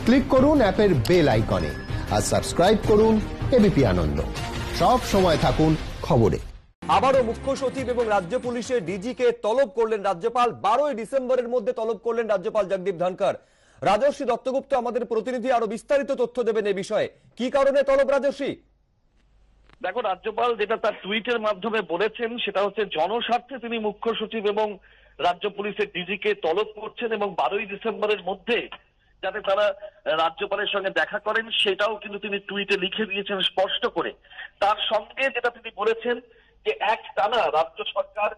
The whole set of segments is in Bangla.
ক্লিক করুন অ্যাপের বেল আইকনে আর সাবস্ক্রাইব করুন এবিপি আনন্দ। সব সময় থাকুন খবরে। আবারও মুখ্য সচিব এবং রাজ্য পুলিশের ডিজিকে তলব করলেন রাজ্যপাল। 12ই ডিসেম্বরের মধ্যে তলব করলেন রাজ্যপাল জগদীপ ধনখড়। রাজর্ষি দত্তগুপ্ত আমাদের প্রতিনিধি আরো বিস্তারিত তথ্য দেবেন এই বিষয়ে। কি কারণে তলব রাজর্ষি? দেখো, রাজ্যপাল যেটা তার টুইটের মাধ্যমে বলেছেন সেটা হচ্ছে জনস্বার্থে তিনি মুখ্য সচিব এবং রাজ্য পুলিশের ডিজিকে তলব করছেন এবং 12ই ডিসেম্বরের মধ্যে যাতে তারা রাজ্যপালের সঙ্গে দেখা করেন সেটাও কিন্তু তিনি টুইটে লিখে দিয়েছেন স্পষ্ট করে। তার সঙ্গে যেটা তিনি বলেছেন যে একটানা রাজ্য সরকার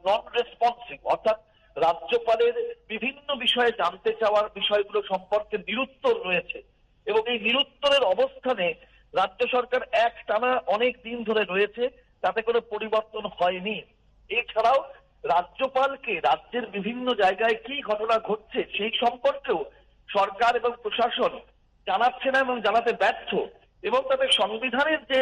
নন রেসপন্সিভ, অর্থাৎ রাজ্যপালের বিভিন্ন বিষয়ে জানতে চাওয়ার বিষয়গুলো সম্পর্কে নিরুত্তর রয়েছে এবং এই নিরুত্তরের অবস্থানে রাজ্য সরকার একটানা অনেক দিন ধরে রয়েছে, তাতে কোনো পরিবর্তন হয়নি। এছাড়াও রাজ্যপালকে রাজ্যের বিভিন্ন জায়গায় কি ঘটনা ঘটছে সেই সম্পর্কেও সরকার এবং প্রশাসন জানাচ্ছে না এবং জানাতে ব্যর্থ, এবং তাদের সংবিধানের যে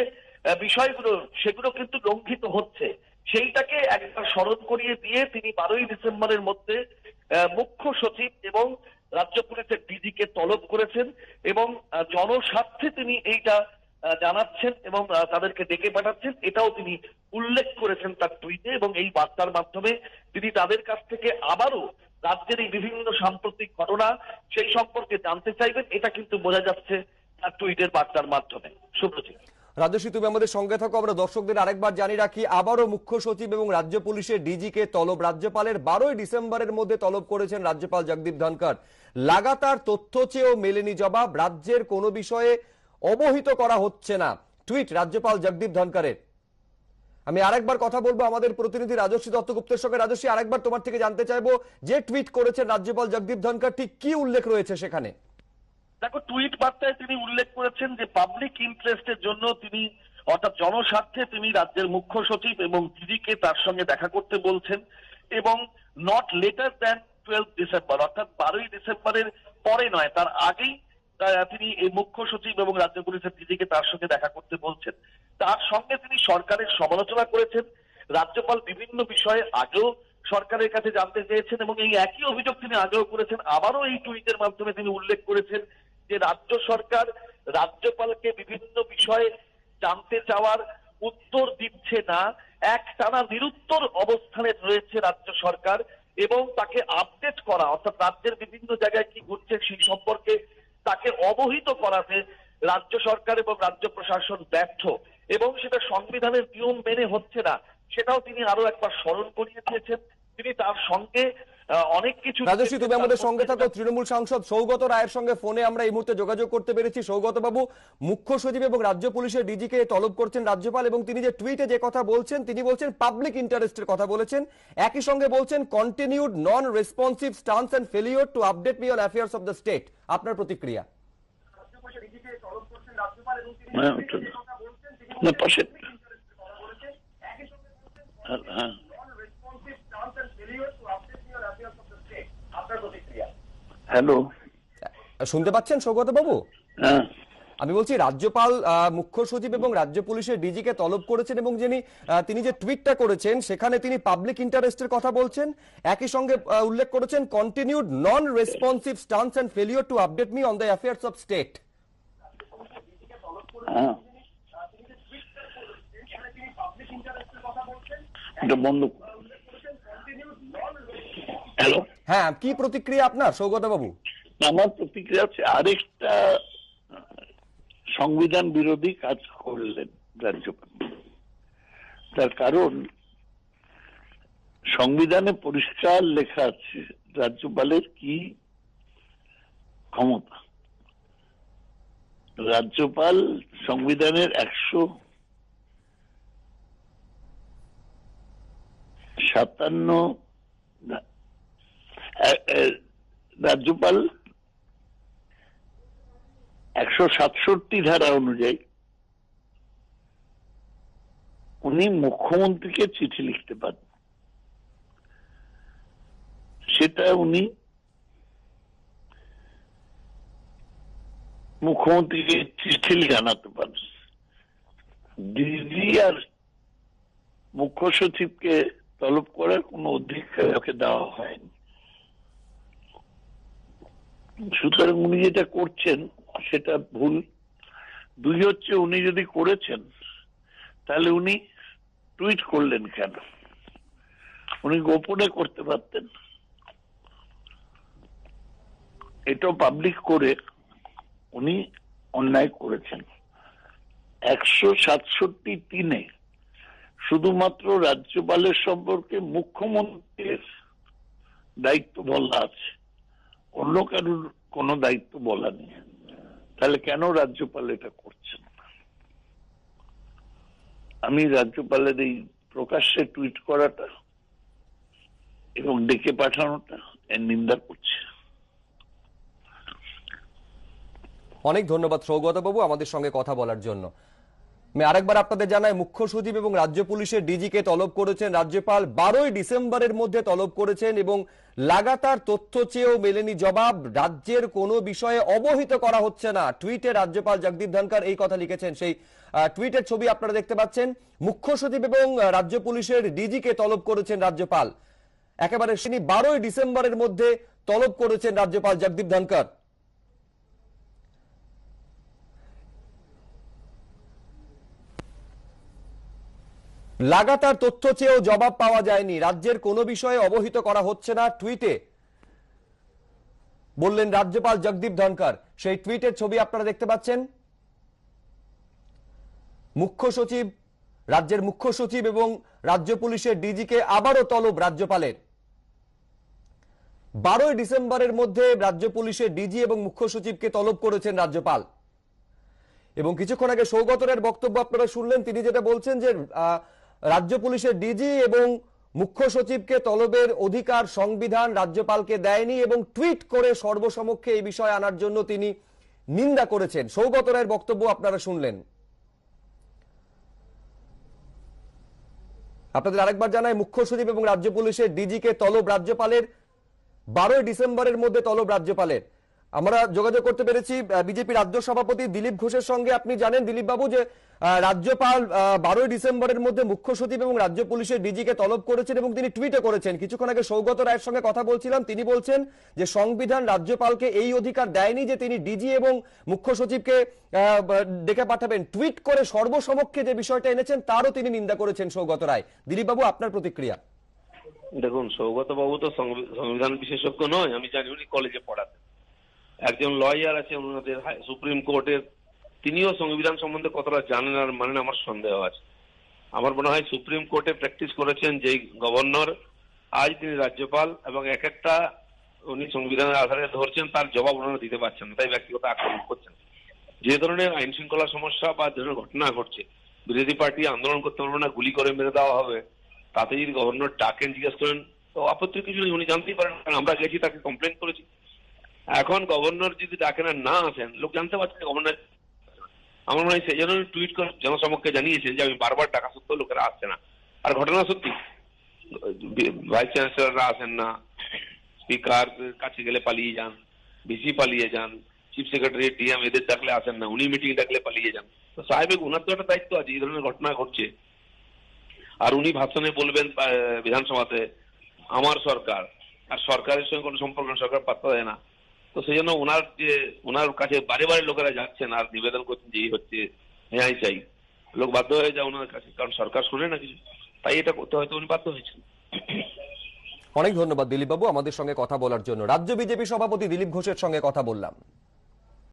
বিষয়গুলো সেগুলো কিন্তু লঙ্ঘিত হচ্ছে। সেইটাকে একবার স্মরণ করিয়ে দিয়ে তিনি 12ই ডিসেম্বরের মধ্যে মুখ্য সচিব এবং রাজ্য পুলিশের ডিজিকে তলব করেছেন এবং জনস্বার্থে তিনি এইটা জানাচ্ছেন এবং তাদেরকে ডেকে পাঠাচ্ছেন, এটাও তিনি উল্লেখ করেছেন তার টুইটে। এবং এই বার্তার মাধ্যমে তিনি তাদের কাছ থেকে আবারও রাজ্যের এই বিভিন্ন সাম্প্রতিক ঘটনা সেই সম্পর্কে জানতে চাইবেন, এটা কিন্তু বোঝা যাচ্ছে তার টুইটের বার্তার মাধ্যমে। সুব্রজিৎ, রাজর্ষি তুমি আমাদের সঙ্গে থাকো। আমরা দর্শকদের আরেকবার জানিয়ে রাখি, আবারও মুখ্য সচিব এবং রাজ্য পুলিশের ডিজিকে তলব রাজ্যপালের। 12ই ডিসেম্বরের মধ্যে তলব করেছেন রাজ্যপাল জগদীপ ধনখড়। লাগাতার তথ্য চেয়েও মেলেনি জবাব, রাজ্যের কোনো বিষয়ে অবহিত করা হচ্ছে না। টুইট রাজ্যপাল জগদীপ ধনখড়ের। আমি আরেকবার কথা বলবো আমাদের প্রতিনিধি রাজর্ষি দত্তগুপ্তের সঙ্গে। রাজর্ষি, আরেকবার তোমার থেকে জানতে চাইবো যে টুইট করেছেন রাজ্যপাল জগদীপ ধনখড়, ঠিক কি উল্লেখ রয়েছে সেখানে? দেখো, টুইট বার্তায় তিনি উল্লেখ করেছেন যে পাবলিক ইন্টারেস্টের জন্য তিনি, অর্থাৎ জনস্বার্থে তিনি রাজ্যের মুখ্য সচিব এবং ডিজিকে তার সঙ্গে দেখা করতে বলছেন এবং নট লেটার দ্যান 12 ডিসেম্বর, অর্থাৎ 12ই ডিসেম্বরের পরে নয়, তার আগেই তিনি এই মুখ্য সচিব এবং রাজ্য পুলিশের ডিজিকে তার সঙ্গে দেখা করতে বলছেন। তার সঙ্গে তিনি সরকারের সমালোচনা করেছেন। রাজ্যপাল বিভিন্ন বিষয়ে আগেও সরকারের কাছে জানতে চেয়েছেন এবং এই একই অভিযোগ তিনি আগেও করেছেন। আবারও এই টুইটের মাধ্যমে তিনি উল্লেখ করেছেন যে রাজ্য সরকার রাজ্যপালকে বিভিন্ন বিষয়ে জানতে চাওয়ার উত্তর দিচ্ছে না, একটানা নিরুত্তর অবস্থানে রয়েছে রাজ্য সরকার এবং তাকে আপডেট করা, অর্থাৎ রাজ্যের বিভিন্ন জায়গায় কি ঘটছে সেই সম্পর্কে তাকে অবহিত করাতে রাজ্য সরকার এবং রাজ্য প্রশাসন ব্যর্থ এবং সেটা সংবিধানের নিয়ম মেনে হচ্ছে না, সেটাও তিনি আরো একবার স্মরণ করিয়ে দিয়েছেন। তিনি তার সঙ্গে অনেক কিছু। রাজর্ষি, তুমি আমাদের সঙ্গে থাকো। তৃণমূল সাংসদ সৌগত রায়ের সঙ্গে ফোনে আমরা এই মুহূর্তে যোগাযোগ করতে পেরেছি। সৌগত বাবু, মুখ্য সচিব এবং রাজ্য পুলিশের ডিজিকে তলব করছেন রাজ্যপাল এবং তিনি যে টুইটে যে কথা বলছেন, তিনি বলছেন পাবলিক ইন্টারেস্টের কথা বলেছেন, একই সঙ্গে বলছেন continued non responsive stance and failure to update me on affairs of the state. আপনার প্রতিক্রিয়া? হ্যালো, শুনতে পাচ্ছেন সৌগত বাবু? আমি বলছি রাজ্যপাল মুখ্য সচিব এবং রাজ্য পুলিশের ডিজিকে তলব করেছেন এবং তিনি যে টুইটটা করেছেন সেখানে তিনি পাবলিক ইন্টারেস্টের কথা বলছেন, একই সঙ্গে উল্লেখ করেছেন continued non responsive stance and failure to update me on the affairs of state. Hello, হ্যাঁ, কি প্রতিক্রিয়া আপনার সৌগত বাবু? আমার প্রতিক্রিয়া হচ্ছে আরেকটা সংবিধান বিরোধী কাজ করলেন রাজ্যপাল। তার কারণ সংবিধানে পরিষ্কার লেখা আছে রাজ্যপালের কি ক্ষমতা। রাজ্যপাল সংবিধানের 157 রাজ্যপাল 167 ধারা অনুযায়ী উনি মুখ্যমন্ত্রীকে চিঠি লিখতে পারেন, সেটা উনি মুখ্যমন্ত্রীকে চিঠি জানাতে পারেন। ডিজি আর মুখ্য সচিবকে তলব করার কোন অধিকার দেওয়া হয়নি। সুতরাং উনি যেটা করছেন সেটা ভুল। দুই হচ্ছে, উনি যদি করেছেন তাহলে উনি টুইট করলেন কেন? উনি গোপনে করতে পারতেন। এটাও পাবলিক করে উনি অন্যায় করেছেন। 167(3) শুধুমাত্র রাজ্যপালের সম্পর্কে মুখ্যমন্ত্রীর দায়িত্ব বলা আছে, অন্য কারোর কোনো দায়িত্ব বলা নেই। তাহলে কেন রাজ্যপাল এটা করছেন? আমি রাজ্যপালের এই প্রকাশ্যে টুইট করাটা এবং ডেকে পাঠানোটা এর নিন্দা করছে। অনেক ধন্যবাদ সৌগত বাবু আমাদের সঙ্গে কথা বলার জন্য। আমি আরেকবার আপনাদের জানাই, মুখ্য সচিব এবং রাজ্য পুলিশের ডিজিকে তলব করেছেন রাজ্যপাল। 12ই ডিসেম্বরের মধ্যে তলব করেছেন এবং লাগাতার তথ্য চেয়েও মেলেনি জবাব। রাজ্যের কোনো বিষয়ে অবহিত করা হচ্ছে না, টুইটে রাজ্যপাল জগদীপ ধনখড় এই কথা লিখেছেন। সেই টুইটের ছবি আপনারা দেখতে পাচ্ছেন। মুখ্য সচিব এবং রাজ্য পুলিশের ডিজিকে তলব করেছেন রাজ্যপাল। একেবারে 12ই ডিসেম্বরের মধ্যে তলব করেছেন রাজ্যপাল জগদীপ ধনখড়। লাগাতার তথ্য চেয়েও জবাব পাওয়া যায়নি, রাজ্যের কোনো বিষয়ে অবহিত করা হচ্ছে না, টুইটে বললেন রাজ্যপাল জগদীপ ধনখড়। সেই টুইটের ছবি আপনারা দেখতে পাচ্ছেন। মুখ্য সচিব, রাজ্যের মুখ্য সচিব এবং রাজ্য পুলিশের ডিজিকে আবারও তলব রাজ্যপালের। 12ই ডিসেম্বরের মধ্যে রাজ্য পুলিশের ডিজি এবং মুখ্য সচিবকে তলব করেছেন রাজ্যপাল। এবং কিছুক্ষণ আগে সৌগত রায়ের বক্তব্য আপনারা শুনলেন। তিনি যেটা বলছেন যে রাজ্য পুলিশের ডিজি এবং মুখ্য সচিবকে তলবের অধিকার সংবিধান রাজ্যপালকে দেয়নি এবং টুইট করে সর্বসমক্ষে এই বিষয় আনার জন্য তিনি নিন্দা করেছেন। সৌগত রায়ের বক্তব্য আপনারা শুনলেন। আপনাদের আরেকবার জানাই, মুখ্য সচিব এবং রাজ্য পুলিশের ডিজিকে তলব রাজ্যপালের। 12ই ডিসেম্বরের মধ্যে তলব রাজ্যপালের। আমরা যোগাযোগ করতে পেরেছি বিজেপি রাজ্য সভাপতি দিলীপ ঘোষের সঙ্গে। আপনি জানেন দিলীপ বাবু যে রাজ্যপাল 12ই ডিসেম্বরের মধ্যে মুখ্য সচিব এবং রাজ্য পুলিশের ডিজিকে তলব করেছেন এবং তিনি টুইটে করেছেন। কিছুক্ষণ আগে সৌগত রায়ের সঙ্গে কথা বলছিলাম, তিনি বলছেন যে সংবিধান রাজ্যপালকে এই অধিকার দেয়নি যে তিনি ডিজি এবং মুখ্য সচিবকে ডেকে পাঠাবেন। টুইট করে সর্বসমক্ষে যে বিষয়টা এনেছেন তারও তিনি নিন্দা করেছেন সৌগত রায়। দিলীপ বাবু, আপনার প্রতিক্রিয়া। দেখুন, সৌগত বাবু তো সংবিধান বিশেষজ্ঞ নয়, আমি জানি উনি কলেজে পড়াতেন। একজন লয়ার আছে ওনাদের সুপ্রিম কোর্টের, তিনিও সংবিধান সম্বন্ধে কতটা জানেন আর মানেন আমার সন্দেহ আছে। আমার মনে হয় সুপ্রিম কোর্টে প্র্যাকটিস করেছেন যেই গভর্নর, আজ তিনি রাজ্যপাল এবং এক একটা উনি সংবিধানের আধারে ধরছেন, তার জবাব ওনারা দিতে পারছেন না, তাই ব্যক্তিগত আক্রমণ করছেন। যে ধরনের আইন শৃঙ্খলা সমস্যা বা যে ধরনের ঘটনা ঘটছে, বিরোধী পার্টি আন্দোলন করতে পারবে না, গুলি করে মেরে দেওয়া হবে, তাতে যদি গভর্নর ডাকেন জিজ্ঞেস করেন তো আপত্তি কিছু নেই, উনি জানতেই পারেন, কারণ আমরা গেছি, তাকে কমপ্লেন করেছি। এখন গভর্নর যদি ডাকেন আর না আসেন, লোক জানতে পারছে গভর্নর। আমার মনে হয় সেই জন্য টুইট করে জনসমক্ষে জানিয়েছেন যে আমি বারবার ডাকা সত্ত্বেও লোকেরা আসছে না। আর ঘটনা সত্যি, ভাইস চ্যান্সেলররা আসেন না, স্পিকার কাছে গেলে পালিয়ে যান, ভিসি পালিয়ে যান, চিফ সেক্রেটারি ডিএম এদের ডাকলে আসেন না, উনি মিটিং ডাকলে পালিয়ে যান। তো স্বাভাবিক ওনার তো একটা দায়িত্ব আছে, এই ধরনের ঘটনা ঘটছে। আর উনি ভাষণে বলবেন বিধানসভাতে আমার সরকার, আর সরকারের সঙ্গে কোনো সম্পর্ক সরকার পাত্তা দেয় না। তো সেই জন্য ওনার কাছে বারে বারে লোকেরা যাচ্ছেন আর নিবেদন করছেন যে এই হচ্ছে, হ্যাঁ চাই, লোক বাধ্য হয়ে যায় ওনার কাছে, কারণ সরকার শুনে না কিছু, তাই এটা করতে হয়তো উনি বাধ্য হয়েছেন। অনেক ধন্যবাদ দিলীপ বাবু আমাদের সঙ্গে কথা বলার জন্য। রাজ্য বিজেপি সভাপতি দিলীপ ঘোষের সঙ্গে কথা বললাম।